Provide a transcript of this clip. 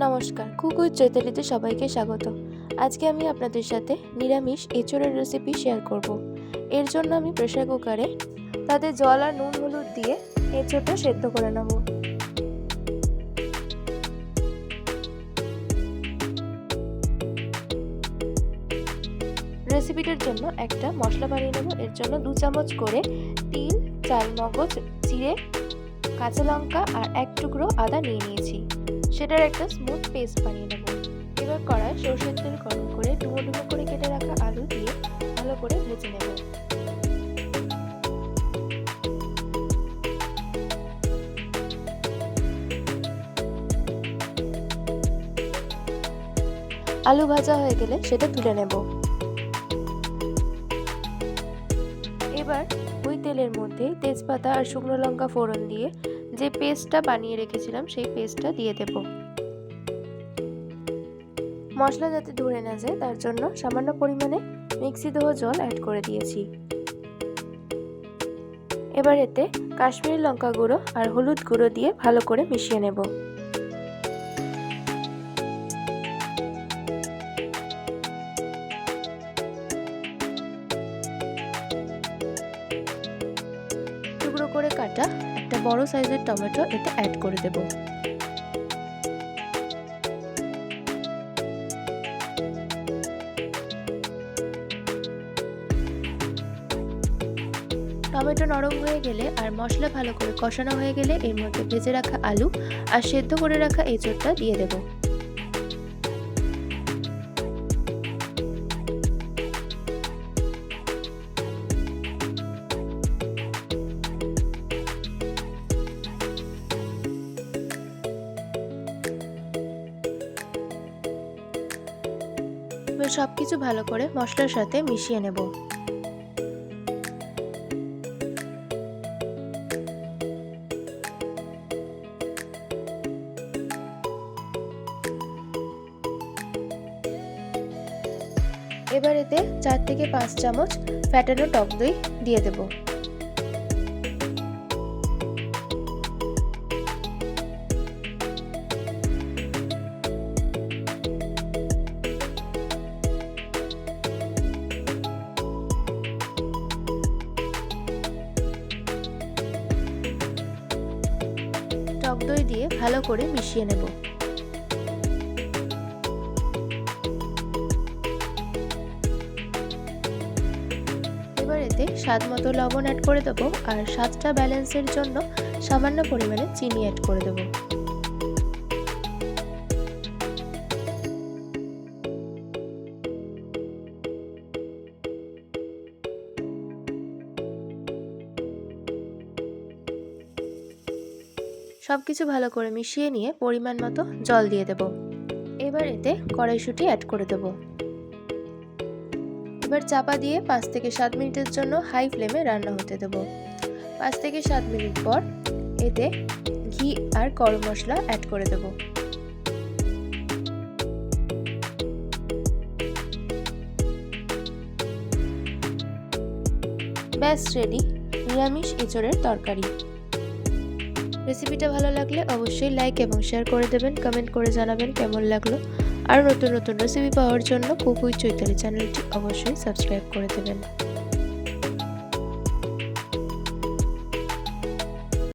নমস্কার, cook with চৈতালিতে সবাইকে স্বাগত। আজকে আমি আপনাদের সাথে নিরামিষ এঁচোড়ের রেসিপি শেয়ার করব। এর জন্য আমি প্রেসার কুকারে তাতে জল আর নুন হলুদ দিয়ে এঁচোড়টা সেদ্ধ করে নেব। রেসিপিটার জন্য একটা মশলা বানিয়ে নেব। এর জন্য 2 চামচ করে তিল, চালমগজ, জিরে, কাঁচা লঙ্কা আর 1 টুকরো আদা নিয়ে নিয়েছি। সেটার একটা স্মুথ পেস্ট বানিয়ে নেব। এবার কড়াই সরষের তেল গরম করে ডুমো ডুমো করে কেটে রাখা আলু দিয়ে ভালো করে ভেজে নেব। আলু ভাজা হয়ে গেলে সেটা তুলে নেব। এবার ওই তেলের মধ্যে তেজপাতা আর শুকনো লঙ্কা ফোড়ন দিয়ে যে পেস্টটা বানিয়ে রেখেছিলাম সেই পেস্টটা দিয়ে দেব। মশলা যাতে ধরে না যায় তার জন্য সামান্য পরিমাণে মিক্সি ধোয়া জল অ্যাড করে দিয়েছি। এবার এতে কাশ্মীরি লঙ্কা গুঁড়ো আর হলুদ গুঁড়ো দিয়ে ভালো করে মিশিয়ে নেব। টুকরো করে কাটা একটা বড় সাইজের টমেটো এতে অ্যাড করে দেব। টমেটো নরম হয়ে গেলে আর মশলা ভালো করে কষানো হয়ে গেলে এর মধ্যে ভেজে রাখা আলু আর সেদ্ধ করে রাখা এঁচোড়টা দিয়ে দেব। এবার সবকিছু ভালো করে মশলার সাথে মিশিয়ে নেব। এবার এতে 4 থেকে 5 চামচ ফ্যাটানো টক দই দিয়ে দেব। টক দই দিয়ে ভালো করে মিশিয়ে নেব। এবার এতে স্বাদ মতো লবণ অ্যাড করে দেব আর স্বাদটা ব্যালেন্সের জন্য সামান্য পরিমাণে চিনি অ্যাড করে দেব। সবকিছু ভালো করে মিশিয়ে নিয়ে পরিমাণ মতো জল দিয়ে দেব। এবার এতে কড়াইশুঁটি অ্যাড করে দেব। এবার চাপা দিয়ে 5 থেকে 7 মিনিটের জন্য হাই ফ্লেমে রান্না হতে দেব। 5 থেকে 7 মিনিট পর এতে ঘি আর গরম মশলা অ্যাড করে দেব। ব্যাস রেডি নিরামিষ এঁচোড়ের তরকারি। রেসিপিটা ভালো লাগলে অবশ্যই লাইক এবং শেয়ার করে দেবেন, কমেন্ট করে জানাবেন কেমন লাগলো। আর নতুন নতুন রেসিপি পাওয়ার জন্য কুক উইথ চৈতালি চ্যানেলটি অবশ্যই সাবস্ক্রাইব করে দেবেন।